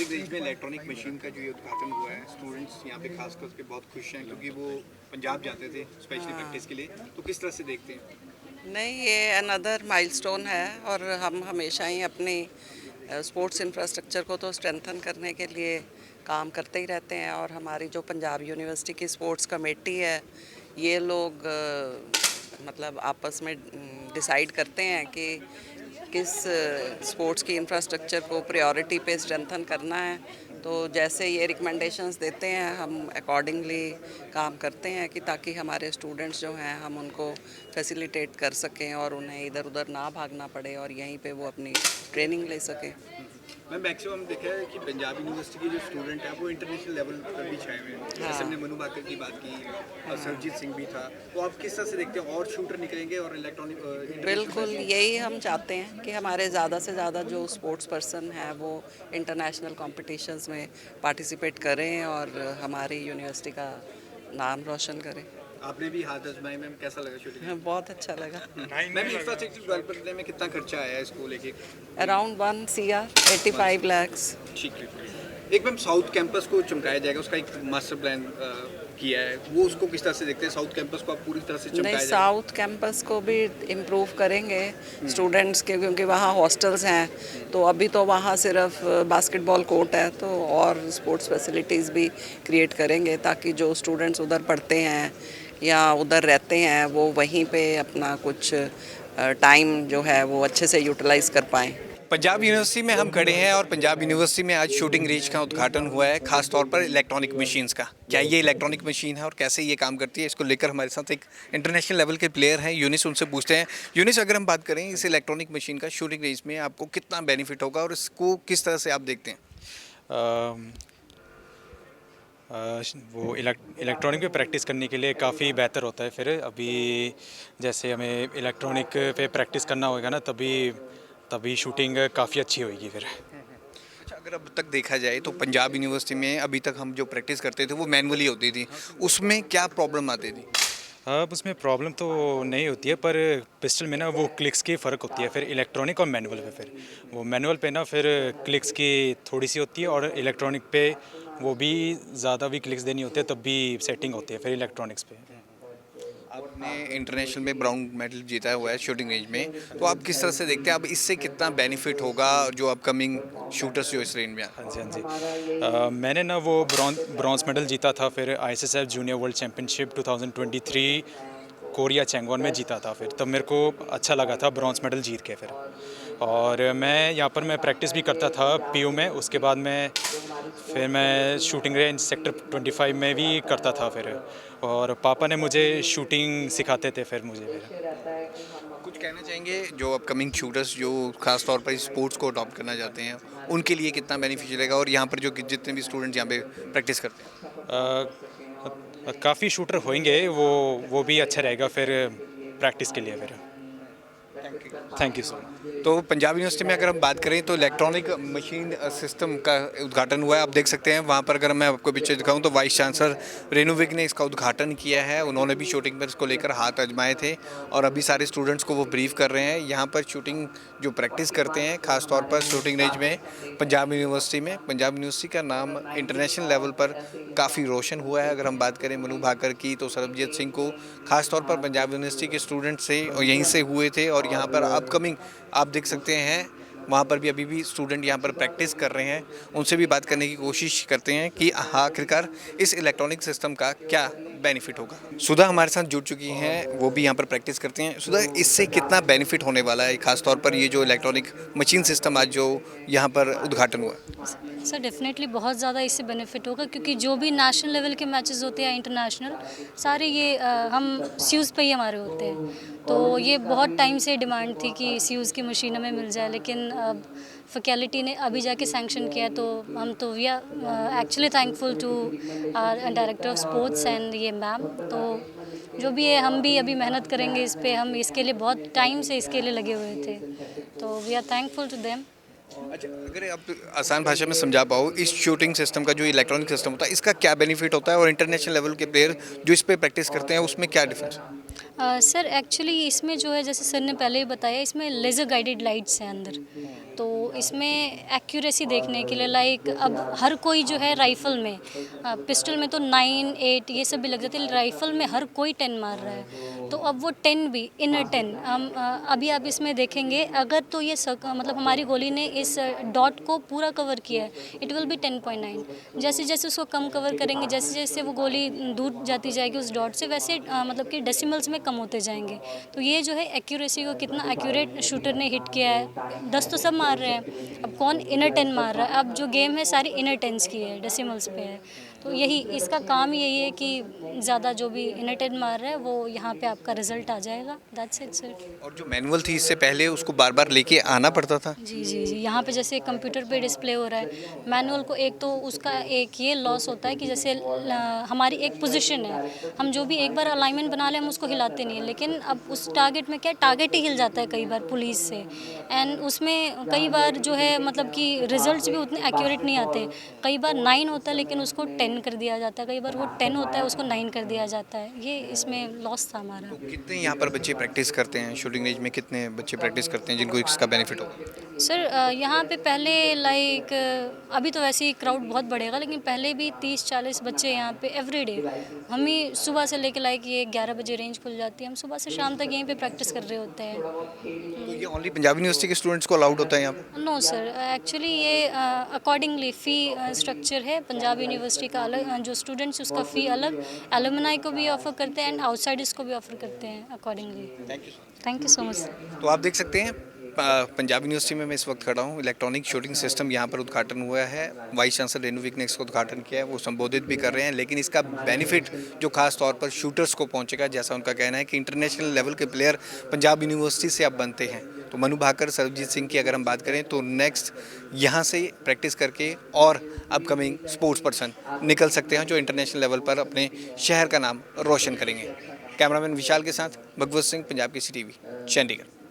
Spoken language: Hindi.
शूटिंग रेंज में इलेक्ट्रॉनिक मशीन का जो ये उद्घाटन हुआ है, स्टूडेंट्स यहाँ पे खास करके बहुत खुश हैं क्योंकि वो पंजाब जाते थे स्पेशली प्रैक्टिस के लिए। तो किस तरह से देखते हैं? नहीं, ये अनदर माइलस्टोन है और हम हमेशा ही अपनी स्पोर्ट्स इंफ्रास्ट्रक्चर को तो स्ट्रेंथन करने के लिए काम करते ही रहते हैं। और हमारी जो पंजाब यूनिवर्सिटी की स्पोर्ट्स कमेटी है, ये लोग मतलब आपस में डिसाइड करते हैं कि किस स्पोर्ट्स की इंफ्रास्ट्रक्चर को प्रायोरिटी पे स्ट्रेंथन करना है। तो जैसे ये रिकमेंडेशंस देते हैं, हम अकॉर्डिंगली काम करते हैं कि ताकि हमारे स्टूडेंट्स जो हैं हम उनको फैसिलिटेट कर सकें और उन्हें इधर उधर ना भागना पड़े और यहीं पे वो अपनी ट्रेनिंग ले सकें। मैम मैक्सिमम देखा है कि पंजाब यूनिवर्सिटी के जो स्टूडेंट हैं वो इंटरनेशनल लेवल पर भी छाए हुए हैं। जैसे हमने मनु भाकर की बात की और सरजीत सिंह भी था। तो आप किस तरह से देखते हैं, और शूटर निकलेंगे और इलेक्ट्रॉनिक? बिल्कुल यही हम चाहते हैं कि हमारे ज़्यादा से ज़्यादा जो स्पोर्ट्स पर्सन हैं वो इंटरनेशनल कॉम्पिटिशन्स में पार्टिसिपेट करें और हमारी यूनिवर्सिटी का नाम रोशन करें। आपने भी हाथ आजमाए मैम, कैसा लगा शूटिंग? हमें बहुत अच्छा लगा। मैम इंफ्रास्ट्रक्चर डेवलप करने में कितना खर्चा आया है इसको लेके? Around 1 CR 85 lakhs। ठीक है। एक मैम साउथ कैंपस को चमकाया जाएगा, उसका एक मास्टर प्लान किया है, वो उसको किस तरह से देखते हैं? साउथ कैंपस को आप पूरी तरह से नहीं, चमकाया जाएगा? साउथ कैंपस को भी इम्प्रूव करेंगे स्टूडेंट्स के, क्योंकि वहाँ हॉस्टल्स हैं। तो अभी तो वहाँ सिर्फ बास्केटबॉल कोर्ट है, तो और स्पोर्ट्स फैसिलिटीज़ भी क्रिएट करेंगे ताकि जो स्टूडेंट्स उधर पढ़ते हैं या उधर रहते हैं वो वहीं पे अपना कुछ टाइम जो है वो अच्छे से यूटिलाइज़ कर पाएँ। पंजाब यूनिवर्सिटी में हम खड़े हैं और पंजाब यूनिवर्सिटी में आज शूटिंग रेंज का उद्घाटन हुआ है, खास तौर पर इलेक्ट्रॉनिक मशीन्स का। क्या ये इलेक्ट्रॉनिक मशीन है और कैसे ये काम करती है, इसको लेकर हमारे साथ एक इंटरनेशनल लेवल के प्लेयर हैं यूनिस, उनसे पूछते हैं। यूनिस, अगर हम बात करें इस इलेक्ट्रॉनिक मशीन का शूटिंग रेंज में आपको कितना बेनिफिट होगा और इसको किस तरह से आप देखते हैं? वो इलेक्ट्रॉनिक पे प्रैक्टिस करने के लिए काफ़ी बेहतर होता है। फिर अभी जैसे हमें इलेक्ट्रॉनिक पे प्रैक्टिस करना होगा ना, तभी शूटिंग काफ़ी अच्छी होगी फिर। अच्छा, अगर अब तक देखा जाए तो पंजाब यूनिवर्सिटी में अभी तक हम जो प्रैक्टिस करते थे वो मैनुअली होती थी, उसमें क्या प्रॉब्लम आती थी? अब उसमें प्रॉब्लम तो नहीं होती है, पर पिस्टल में ना वो क्लिक्स की फ़र्क होती है। फिर इलेक्ट्रॉनिक और मैनुअल पे फिर वो मैनुअल पे ना फिर क्लिक्स की थोड़ी सी होती है और इलेक्ट्रॉनिक पे वो भी ज़्यादा भी क्लिक्स देनी होती है, तब भी सेटिंग होती है फिर इलेक्ट्रॉनिक्स पे। आपने इंटरनेशनल में ब्राउन मेडल जीता हुआ है शूटिंग रेंज में, तो आप किस तरह से देखते हैं अब इससे कितना बेनिफिट होगा जो अपकमिंग शूटर्स जो इस रेंज में? हाँ जी, हाँ जी। मैंने ना वो ब्रॉन्ज मेडल जीता था फिर ISSF junior world championship 2023 Korea Changwon में जीता था। फिर तब मेरे को अच्छा लगा था ब्रॉन्ज मेडल जीत के फिर। और मैं यहाँ पर मैं प्रैक्टिस भी करता था PU में, उसके बाद फिर मैं शूटिंग रेंज सेक्टर 25 में भी करता था फिर। और पापा ने मुझे शूटिंग सिखाते थे फिर मुझे फिर। कुछ कहना चाहेंगे जो अपकमिंग शूटर्स जो खास तौर पर स्पोर्ट्स को अडॉप्ट करना चाहते हैं, उनके लिए कितना बेनिफिशियल रहेगा और यहाँ पर जो जितने भी स्टूडेंट्स यहाँ पे प्रैक्टिस करते हैं? काफ़ी शूटर होंगे, वो भी अच्छा रहेगा फिर प्रैक्टिस के लिए फिर। Thank you so much. तो पंजाब यूनिवर्सिटी में अगर हम बात करें तो इलेक्ट्रॉनिक मशीन सिस्टम का उद्घाटन हुआ है, आप देख सकते हैं वहाँ पर। अगर मैं आपको पीछे दिखाऊं तो वाइस चांसलर रेणु विग ने इसका उद्घाटन किया है, उन्होंने भी शूटिंग पर इसको लेकर हाथ आजमाए थे और अभी सारे स्टूडेंट्स को वो ब्रीफ कर रहे हैं। यहाँ पर शूटिंग जो प्रैक्टिस करते हैं खास तौर पर शूटिंग रेंज में पंजाब यूनिवर्सिटी का नाम इंटरनेशनल लेवल पर काफ़ी रोशन हुआ है। अगर हम बात करें मनु भाकर की तो सरबजीत सिंह को खास तौर पर पंजाब यूनिवर्सिटी के स्टूडेंट्स से और यहीं से हुए थे और यहाँ पर अपकमिंग आप देख सकते हैं वहाँ पर भी अभी भी स्टूडेंट यहाँ पर प्रैक्टिस कर रहे हैं। उनसे भी बात करने की कोशिश करते हैं कि आखिरकार इस इलेक्ट्रॉनिक सिस्टम का क्या बेनिफिट होगा। सुधा हमारे साथ जुड़ चुकी हैं, वो भी यहाँ पर प्रैक्टिस करती हैं। सुधा, इससे कितना बेनिफिट होने वाला है खास तौर पर ये जो इलेक्ट्रॉनिक मशीन सिस्टम आज जो यहाँ पर उद्घाटन हुआ? सर डेफिनेटली बहुत ज़्यादा इससे बेनिफिट होगा, क्योंकि जो भी नेशनल लेवल के मैचेस होते हैं इंटरनेशनल, सारे ये हम स्यूज़ पे ही हमारे होते हैं। तो ये बहुत टाइम से डिमांड थी कि स्यूज़ की मशीन हमें मिल जाए, लेकिन अब फैकल्टी ने अभी जाके सैंक्शन किया है। तो हम तो we are actually thankful to our director of sports and ये मैम। तो जो भी है हम भी अभी मेहनत करेंगे इस पर, हम इसके लिए बहुत टाइम से इसके लिए लगे हुए थे, तो we are thankful to them. अच्छा, अगर आप आसान भाषा में समझा पाओ इस शूटिंग सिस्टम का जो इलेक्ट्रॉनिक सिस्टम होता है इसका क्या बेनिफिट होता है और इंटरनेशनल लेवल के प्लेयर जो इस पे प्रैक्टिस करते हैं उसमें क्या डिफरेंस है? सर एक्चुअली इसमें जो है जैसे सर ने पहले ही बताया, इसमें लेज़र गाइडेड लाइट्स हैं अंदर, तो इसमें एक्यूरेसी देखने के लिए लाइक अब हर कोई जो है राइफ़ल में, पिस्टल में तो 9, 8 ये सब भी लग जाते हैं, राइफ़ल में हर कोई 10 मार रहा है, तो अब वो 10 भी इनर 10 हम अभी आप इसमें देखेंगे अगर तो ये मतलब हमारी गोली ने इस डॉट को पूरा कवर किया है, इट विल बी 10.9। जैसे जैसे उसको कम कवर करेंगे, जैसे जैसे वो गोली दूर जाती जाएगी उस डॉट से, वैसे मतलब कि डेसिमल्स में कम होते जाएंगे। तो ये जो है एक्यूरेसी को कितना एक्यूरेट शूटर ने हिट किया है। 10 तो सब मार रहे हैं, अब कौन इनर 10 मार रहा है। अब जो गेम है सारी इनर 10s की है, डेसिमल्स पे है, तो यही इसका काम यही है कि ज़्यादा जो भी इनर 10 मार रहा है वो यहाँ पे आपका रिजल्ट आ जाएगा। That's it sir. और जो मैनुअल थी इससे पहले उसको बार बार लेके आना पड़ता था। जी जी जी, यहाँ पे जैसे कंप्यूटर पे डिस्प्ले हो रहा है मैनुअल को, एक तो उसका एक ये लॉस होता है कि जैसे हमारी एक पोजीशन है, हम जो भी एक बार अलाइनमेंट बना लें हम उसको हिलाते नहीं हैं, लेकिन अब उस टारगेट में क्या टारगेट ही हिल जाता है कई बार पुलिस से, एंड उसमें कई बार जो है मतलब कि रिजल्ट्स भी उतने एक्यूरेट नहीं आते। कई बार 9 होता है लेकिन उसको 10 कर दिया जाता है, कई बार वो 10 होता है उसको 9 कर दिया जाता है, ये इसमें लॉस था हमारा। तो कितने यहाँ पर बच्चे प्रैक्टिस करते हैं शूटिंग रेंज में, कितने बच्चे प्रैक्टिस करते हैं जिनको इसका बेनिफिट होगा? सर यहाँ पे पहले लाइक अभी तो वैसे ही क्राउड बहुत बढ़ेगा, लेकिन पहले भी 30-40 बच्चे यहाँ पे एवरीडे, हम ही सुबह से लेके लाइक ये 11 बजे रेंज खुल जाती है, हम सुबह से शाम तक यहीं पे प्रैक्टिस कर रहे होते हैं। तो ये ओनली पंजाब यूनिवर्सिटी के स्टूडेंट्स को अलाउड होता है यहाँ पर? नो सर, एक्चुअली ये अकॉर्डिंगली फ़ी स्ट्रक्चर है। पंजाब यूनिवर्सिटी का अलग, जो स्टूडेंट्स उसका फ़ी अलग, एलुमनाई को भी ऑफ़र करते हैं एंड आउटसाइडर्स को भी ऑफ़र करते हैं accordingly. Thank you so much. तो आप देख सकते हैं पंजाब यूनिवर्सिटी में मैं इस वक्त खड़ा हूँ। इलेक्ट्रॉनिक शूटिंग सिस्टम यहाँ पर उद्घाटन हुआ है। वाइस चांसलर रेणु विक ने इसका उद्घाटन किया है, वो संबोधित भी कर रहे हैं, लेकिन इसका बेनिफिट जो खास तौर पर शूटर्स को पहुँचेगा, जैसा उनका कहना है कि इंटरनेशनल लेवल के प्लेयर पंजाब यूनिवर्सिटी से अब बनते हैं। तो मनु भाकर, सरबजीत सिंह की अगर हम बात करें तो नेक्स्ट यहाँ से प्रैक्टिस करके और अपकमिंग स्पोर्ट्स पर्सन निकल सकते हैं जो इंटरनेशनल लेवल पर अपने शहर का नाम रोशन करेंगे। कैमरामैन विशाल के साथ भगवत सिंह, पंजाब की CTV, चंडीगढ़।